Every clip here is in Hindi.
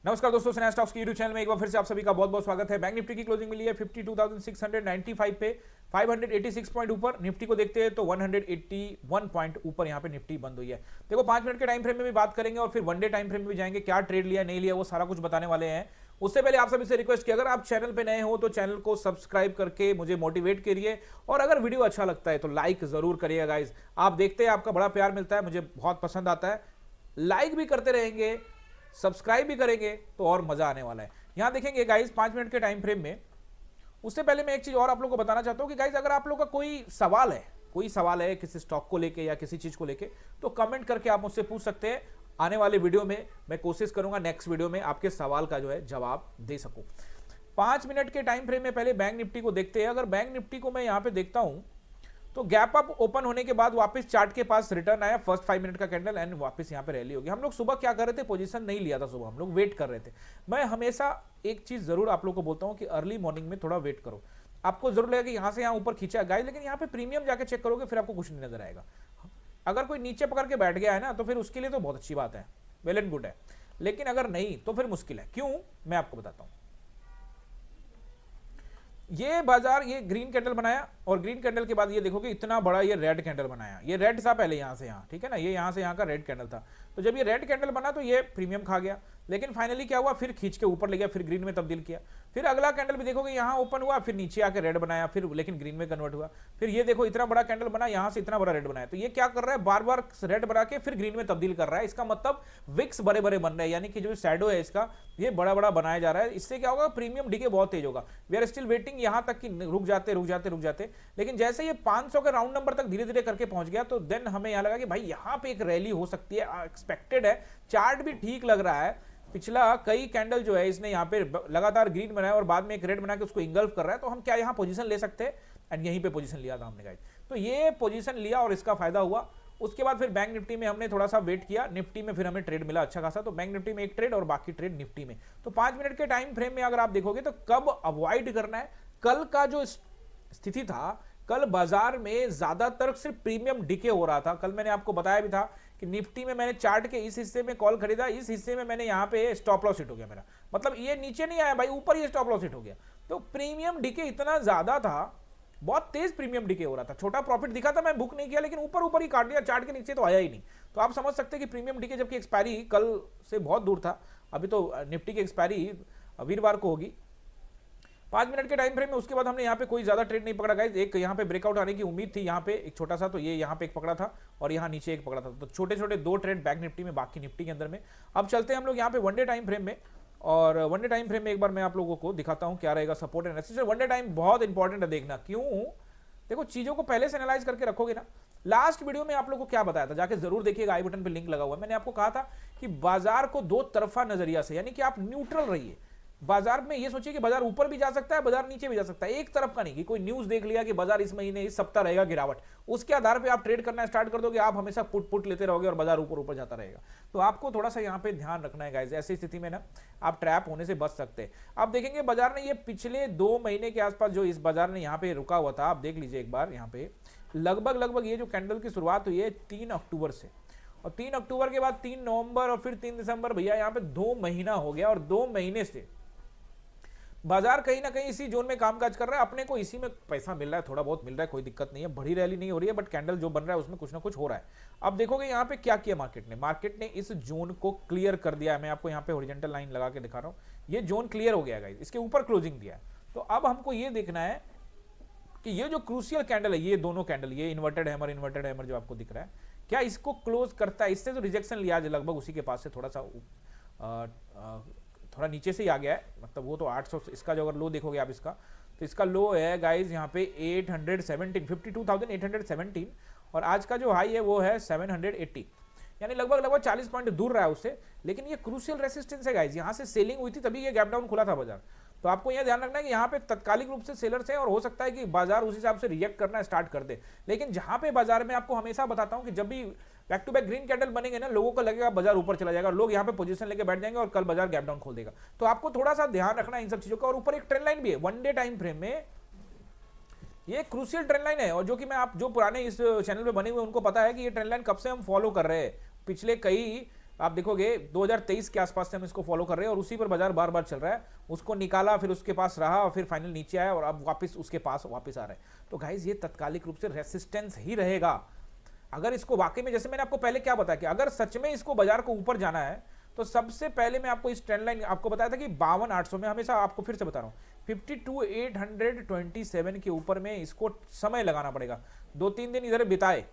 नमस्कार दोस्तों, स्नैच स्टॉक्स की यूट्यूब चैनल में एक बार फिर से आप सभी का बहुत बहुत स्वागत है। बैंक निफ्टी की क्लोजिंग मिली है 52,695 पे, 586 पॉइंट ऊपर। निफ्टी को देखते हैं तो 181 पॉइंट ऊपर यहाँ पे निफ्टी बंद हुई है। देखो 5 मिनट के टाइम फ्रेम में भी बात करेंगे और फिर वन डे टाइम फ्रेम में भी जाएंगे, क्या ट्रेड लिया नहीं लिया वो सारा कुछ बताने वाले हैं। उससे पहले आप सभी से रिक्वेस्ट की, अगर आप चैनल पे नए हो तो चैनल को सब्सक्राइब करके मुझे मोटिवेट करिए, और अगर वीडियो अच्छा लगता है तो लाइक जरूर करिएगा गाइज। आप देखते हैं, आपका बड़ा प्यार मिलता है, मुझे बहुत पसंद आता है। लाइक भी करते रहेंगे, सब्सक्राइब भी करेंगे तो और मजा आने वाला है। यहां देखेंगे गाइज 5 मिनट के टाइम फ्रेम में। उससे पहले मैं एक चीज और आप लोगों को बताना चाहता हूं कि गाइज अगर आप लोगों का कोई सवाल है किसी स्टॉक को लेके या किसी चीज को लेके, तो कमेंट करके आप मुझसे पूछ सकते हैं। आने वाले वीडियो में मैं कोशिश करूंगा नेक्स्ट वीडियो में आपके सवाल का जो है जवाब दे सकूं। 5 मिनट के टाइम फ्रेम में पहले बैंक निफ्टी को देखते हैं। अगर बैंक निफ्टी को मैं यहां पे देखता हूं तो गैप अप ओपन होने के बाद वापस चार्ट के पास रिटर्न आया, फर्स्ट 5 मिनट का कैंडल, एंड वापस यहां पे रैली होगी। हम लोग सुबह क्या कर रहे थे, पोजीशन नहीं लिया था सुबह, हम लोग वेट कर रहे थे। मैं हमेशा एक चीज जरूर आप लोग को बोलता हूं कि अर्ली मॉर्निंग में थोड़ा वेट करो। आपको जरूर लगेगा कि यहां से यहां ऊपर खींचा गाइस, लेकिन यहां पे प्रीमियम जाके चेक करोगे फिर आपको कुछ नहीं नजर आएगा। अगर कोई नीचे पकड़ के बैठ गया है ना तो फिर उसके लिए तो बहुत अच्छी बात है, वेल एंड गुड है। लेकिन अगर नहीं तो फिर मुश्किल है। क्यों, मैं आपको बताता हूं। ये बाजार ये ग्रीन कैंडल बनाया और ग्रीन कैंडल के बाद ये देखोगे इतना बड़ा ये रेड कैंडल बनाया। ये रेड था पहले यहां से यहां, ठीक है ना, ये यहां से यहां का रेड कैंडल था। तो जब ये रेड कैंडल बना तो ये प्रीमियम खा गया, लेकिन फाइनली क्या हुआ, फिर खींच के ऊपर ले गया, फिर ग्रीन में तब्दील किया। फिर अगला कैंडल भी देखोगे यहां ओपन हुआ, फिर नीचे आके रेड बनाया, फिर लेकिन ग्रीन में कन्वर्ट हुआ। फिर ये देखो इतना बड़ा कैंडल बना, यहां से इतना बड़ा रेड बनाया। तो ये क्या कर रहा है, बार बार रेड बना के फिर ग्रीन में तब्दील कर रहा है। इसका मतलब विक्स बड़े बड़े बन रहे हैं, यानी कि जो शैडो है इसका ये बड़ा बड़ा बनाया जा रहा है। इससे क्या होगा, प्रीमियम डीके बहुत तेज होगा। वी आर स्टिल वेटिंग यहां तक कि रुक जाते, लेकिन जैसे ये 500 के राउंड नंबर तक धीरे धीरे करके पहुंच गया तो देन हमें यहां लगा कि भाई यहां पे एक रैली हो सकती है, एक्सपेक्टेड है। चार्ट भी ठीक लग रहा है, पिछला कई कैंडल जो है इसने यहाँ पे लगातार ग्रीन बनाया और बाद में एक रेड बना के उसको इंगल्फ कर रहा है। तो हम क्या यहाँ पोजीशन ले सकते हैं, एंड यहीं पे पोजीशन लिया था हमने गाइस। तो ये पोजीशन लिया और इसका फायदा हुआ। उसके बाद फिर बैंक निफ्टी में हमने थोड़ा सा वेट किया, निफ्टी में फिर हमें ट्रेड मिला अच्छा खासा। तो बैंक निफ्टी में एक ट्रेड और बाकी ट्रेड निफ्टी में। तो 5 मिनट के टाइम फ्रेम में अगर आप देखोगे तो कब अवॉइड करना है, कल का जो स्थिति था, कल बाजार में ज्यादातर सिर्फ प्रीमियम डिके हो रहा था। कल मैंने आपको बताया भी था कि निफ्टी में मैंने चार्ट के इस हिस्से में कॉल खरीदा, इस हिस्से में मैंने यहां पे स्टॉप लॉस हिट हो गया मेरा, मतलब ये नीचे नहीं आया भाई, ऊपर ही स्टॉप लॉस हिट हो गया। तो प्रीमियम डिके इतना ज्यादा था, बहुत तेज प्रीमियम डिके हो रहा था। छोटा प्रॉफिट दिखा था, मैं बुक नहीं किया, लेकिन ऊपर ऊपर ही काट दिया, चार्ट के नीचे तो आया ही नहीं। तो आप समझ सकते हैं कि प्रीमियम डिके, जबकि एक्सपायरी कल से बहुत दूर था, अभी तो निफ्टी की एक्सपायरी वीरवार को होगी। 5 मिनट के टाइम फ्रेम में उसके बाद हमने यहाँ पे कोई ज्यादा ट्रेड नहीं पकड़ा गाइस। एक यहाँ पे ब्रेकआउट आने की उम्मीद थी, यहाँ पे एक छोटा सा, तो ये यहाँ पे एक पकड़ा था और यहाँ नीचे एक पकड़ा था। तो छोटे छोटे 2 ट्रेड बैंक निफ्टी में, बाकी निफ्टी के अंदर में। अब चलते हैं हम लोग यहाँ पे वनडे टाइम फ्रेम में, और वनडे टाइम फ्रेम में एक बार मैं आप लोगों को दिखाता हूँ क्या रहेगा support and resistance. One day time बहुत इंपॉर्टेंट है देखना। क्यों, देखो चीजों को पहले से एनालाइज करके रखोगे ना। लास्ट वीडियो में आप लोगों को क्या बताया था, जाके जरूर देखिएगा, आई बटन पे लिंक लगा हुआ है। मैंने आपको कहा था कि बाजार को 2 तरफा नजरिया से, यानी कि आप न्यूट्रल रहिए। बाजार में ये सोचिए कि बाजार ऊपर भी जा सकता है, बाजार नीचे भी जा सकता है, एक तरफ का नहीं कि कोई न्यूज देख लिया कि बाजार इस महीने इस सप्ताह रहेगा गिरावट, उसके आधार पे आप ट्रेड करना स्टार्ट कर दोगे, आप हमेशा पुट लेते रहोगे और बाजार ऊपर ऊपर जाता रहेगा। तो आपको थोड़ा सा यहाँ पे ध्यान रखना है गाइस, ऐसी स्थिति में ना आप ट्रैप होने से बच सकते हैं। आप देखेंगे बाजार ने ये पिछले 2 महीने के आसपास जो इस बाजार ने यहाँ पे रुका हुआ था, आप देख लीजिए एक बार, यहाँ पे लगभग ये जो कैंडल की शुरुआत हुई है 3 अक्टूबर से, और 3 अक्टूबर के बाद 3 नवंबर और फिर 3 दिसंबर, भैया यहाँ पे 2 महीना हो गया, और 2 महीने से बाजार कहीं ना कहीं इसी जोन में कामकाज कर रहा है। अपने को इसी में पैसा मिल रहा है, थोड़ा बहुत मिल रहा है, कोई दिक्कत नहीं है, बड़ी रैली नहीं हो रही है, बट कैंडल जो बन रहा है उसमें कुछ ना कुछ हो रहा है। अब देखोगे यहाँ पे क्या किया मार्केट ने इस जोन को क्लियर कर दिया है। मैं आपको यहाँ पे हॉरिजॉन्टल लाइन लगा के दिखा रहा हूँ, ये जोन क्लियर हो गया गाइस, इसके ऊपर क्लोजिंग दिया है। तो अब हमको ये देखना है कि ये जो क्रूशियल कैंडल है, ये दोनों कैंडल, ये इन्वर्टेड हैमर जो आपको दिख रहा है, क्या इसको क्लोज करता है। इससे जो रिजेक्शन लिया लगभग उसी के पास से थोड़ा नीचे से ही आ गया है, मतलब वो तो 800, इसका जो अगर लो देखोगे आप इसका, तो इसका लो है गाइस यहाँ पे 817, 52,817, और आज का जो हाई है वो है 780, यानी लगभग 40 पॉइंट दूर रहा है उससे। लेकिन ये क्रूशियल रेसिस्टेंस है गाइस, यहाँ से सेलिंग हुई थी तभी ये गैप डाउन खुला था बाजार। तो आपको यह ध्यान रखना है कि यहाँ पे तत्कालिक रूप से सेलर्स हैं और हो सकता है कि बाजार उस हिसाब से रिएक्ट करना स्टार्ट कर दे। लेकिन जहां पे बाजार में आपको हमेशा बताता हूं कि जब भी back to back green candle बनेंगे ना, लोगों को लगेगा बाजार ऊपर चला जाएगा, लोग यहाँ पे पोजीशन लेके बैठ जाएंगे और कल बाजार गैप डाउन खोल देगा। तो आपको थोड़ा सा ध्यान रखना है इन सब चीजों का। और ऊपर एक ट्रेंड लाइन भी है वनडे टाइम फ्रेम में, ये क्रूशियल ट्रेंड लाइन है, और जो कि मैं आप जो पुराने इस चैनल पे बने हुए उनको पता है कि ये ट्रेंड लाइन कब से हम फॉलो कर रहे हैं। पिछले कई आप देखोगे 2023 के आसपास से हम इसको फॉलो कर रहे हैं और उसी पर बाजार बार बार चल रहा है। उसको निकाला, फिर उसके पास रहा और फिर फाइनल नीचे आया और अब वापस उसके पास वापस आ रहा है। तो गाइज ये तात्कालिक रूप से रेसिस्टेंस ही रहेगा। अगर इसको वाकई में, जैसे मैंने आपको पहले क्या बताया कि अगर सच में इसको बाजार को ऊपर जाना है तो सबसे पहले मैं आपको इस ट्रेंड लाइन आपको बताया था कि 52,800 में, हमेशा आपको फिर से बता रहा हूं 52,827 के ऊपर में इसको समय लगाना पड़ेगा। 2-3 दिन इधर बिताए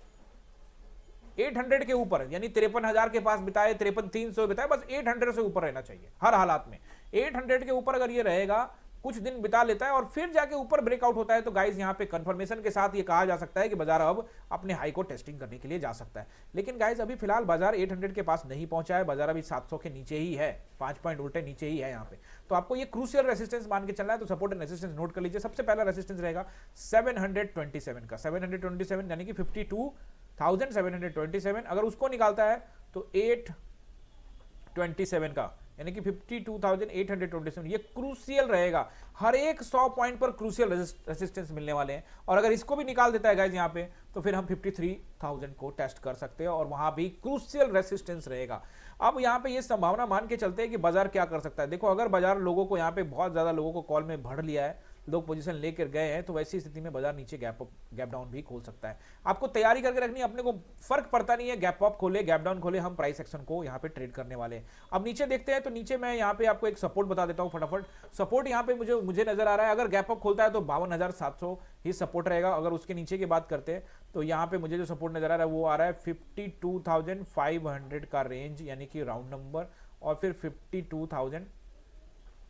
800 के ऊपर, यानी 53,000 के पास बिताए, 53,300 बिताए, बस 800 से ऊपर रहना चाहिए हर हालात में। 800 के ऊपर अगर ये रहेगा, कुछ दिन बिता लेता है और फिर जाके ऊपर ब्रेकआउट होता है, तो गाइस यहां पे कंफर्मेशन के साथ ये कहा जा सकता है कि बाजार अब अपने हाई को टेस्टिंग करने के लिए जा सकता है। लेकिन गाइस अभी फिलहाल बाजार 800 के पास नहीं पहुंचा है, बाजार अभी 700 के नीचे ही है, 5 पॉइंट उल्टे नीचे ही है यहां पे। तो आपको ये क्रूशियल रेसिस्टेंस मान के चलना है, तो सपोर्ट एंड रेसिस्टेंस नोट कर लीजिए। सबसे पहला रेसिस्टेंस रहेगा 727 का, 727 यानी कि 52,727। अगर उसको निकालता है तो 827 का, यानी कि 52,827, ये क्रूशियल रहेगा। हर एक 100 पॉइंट पर क्रूशियल रेसिस्टेंस मिलने वाले हैं। और अगर इसको भी निकाल देता है गाइस यहाँ पे, तो फिर हम 53,000 को टेस्ट कर सकते हैं और वहां भी क्रूशियल रेसिस्टेंस रहेगा। अब यहाँ पे ये संभावना मान के चलते हैं कि बाजार क्या कर सकता है। देखो, अगर बाजार लोगों को यहाँ पे बहुत ज्यादा लोगों को कॉल में भर लिया है, लोग पोजीशन लेकर गए हैं, तो वैसी स्थिति में बाजार नीचे गैप डाउन भी खोल सकता है। आपको तैयारी करके रखनी है, अपने को फर्क पड़ता नहीं है गैप अप खोले गैप डाउन खोले, हम प्राइस एक्शन को यहाँ पे ट्रेड करने वाले हैं। अब नीचे देखते हैं, तो नीचे मैं यहाँ पे आपको एक सपोर्ट बता देता हूँ फटाफट। सपोर्ट यहाँ पे मुझे नजर आ रहा है, अगर गैप अप खोलता है तो 52,700 ही सपोर्ट रहेगा। अगर उसके नीचे की बात करते हैं तो यहाँ पे मुझे जो सपोर्ट नजर आ रहा है वो आ रहा है 52,500 का रेंज, यानी कि राउंड नंबर, और फिर 52,000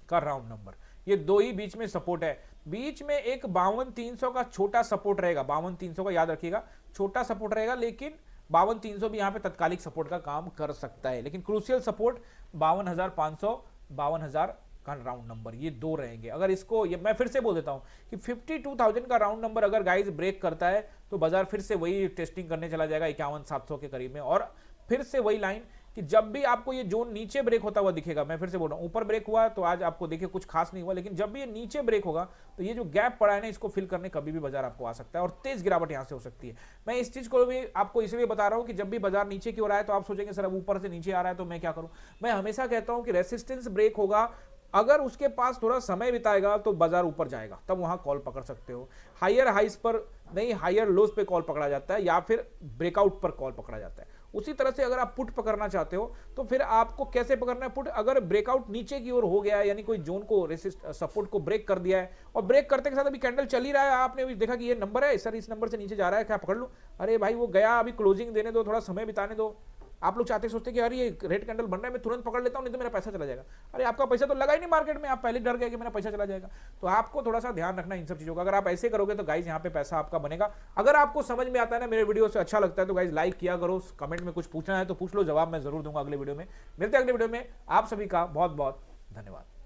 का राउंड नंबर। ये दो ही बीच में सपोर्ट है। बीच में एक 52,300 का छोटा सपोर्ट रहेगा, 52,300 का याद रखिएगा, छोटा सपोर्ट रहेगा। लेकिन 52,300 भी यहाँ पे तत्कालिक सपोर्ट का काम कर सकता है, लेकिन क्रूशियल सपोर्ट 52,500, 52,000 का राउंड नंबर, ये दो रहेंगे। अगर इसको मैं फिर से बोल देता हूं कि 52,000 का राउंड नंबर अगर गाइस ब्रेक करता है तो बाजार फिर से वही टेस्टिंग करने चला जाएगा 51,700 के करीब में। और फिर से वही लाइन कि जब भी आपको ये जोन नीचे ब्रेक होता हुआ दिखेगा, मैं फिर से बोल रहा हूं, ऊपर ब्रेक हुआ तो आज आपको देखिए कुछ खास नहीं हुआ, लेकिन जब भी ये नीचे ब्रेक होगा तो ये जो गैप पड़ा है ना, इसको फिल करने कभी भी बाजार आपको आ सकता है और तेज गिरावट यहां से हो सकती है। मैं इस चीज को भी आपको इसलिए बता रहा हूं कि जब भी बाजार नीचे की ओर आए तो आप सोचेंगे सर अब ऊपर से नीचे आ रहा है तो मैं क्या करूं। मैं हमेशा कहता हूं कि रेसिस्टेंस ब्रेक होगा, अगर उसके पास थोड़ा समय बिताएगा तो बाजार ऊपर जाएगा, तब वहां कॉल पकड़ सकते हो। हायर हाइस पर नहीं, हायर लोज पे कॉल पकड़ा जाता है या फिर ब्रेकआउट पर कॉल पकड़ा जाता है। उसी तरह से अगर आप पुट पकड़ना चाहते हो तो फिर आपको कैसे पकड़ना है पुट, अगर ब्रेकआउट नीचे की ओर हो गया है, यानी कोई जोन को सपोर्ट को ब्रेक कर दिया है और ब्रेक करते के साथ अभी कैंडल चल ही रहा है, आपने भी देखा कि ये नंबर है सर, इस नंबर से नीचे जा रहा है, क्या पकड़ लूं? अरे भाई वो गया, अभी क्लोजिंग देने दो, थोड़ा समय बिताने दो। आप लोग चाहते सोचते कि अरे ये रेड कैंडल बन रहा है, मैं तुरंत पकड़ लेता हूं, नहीं तो मेरा पैसा चला जाएगा। अरे आपका पैसा तो लगा ही नहीं मार्केट में, आप पहले डर गए कि मेरा पैसा चला जाएगा। तो आपको थोड़ा सा ध्यान रखना इन सब चीजों का। अगर आप ऐसे करोगे तो गाइज यहाँ पे पैसा आपका बनेगा। अगर आपको समझ में आता है ना, मेरे वीडियो से अच्छा लगता है तो गाइज लाइक किया करो, कमेंट में कुछ पूछना है तो पूछ लो, जवाब मैं जरूर दूंगा अगले वीडियो में। मिलते हैं अगले वीडियो में, आप सभी का बहुत बहुत धन्यवाद।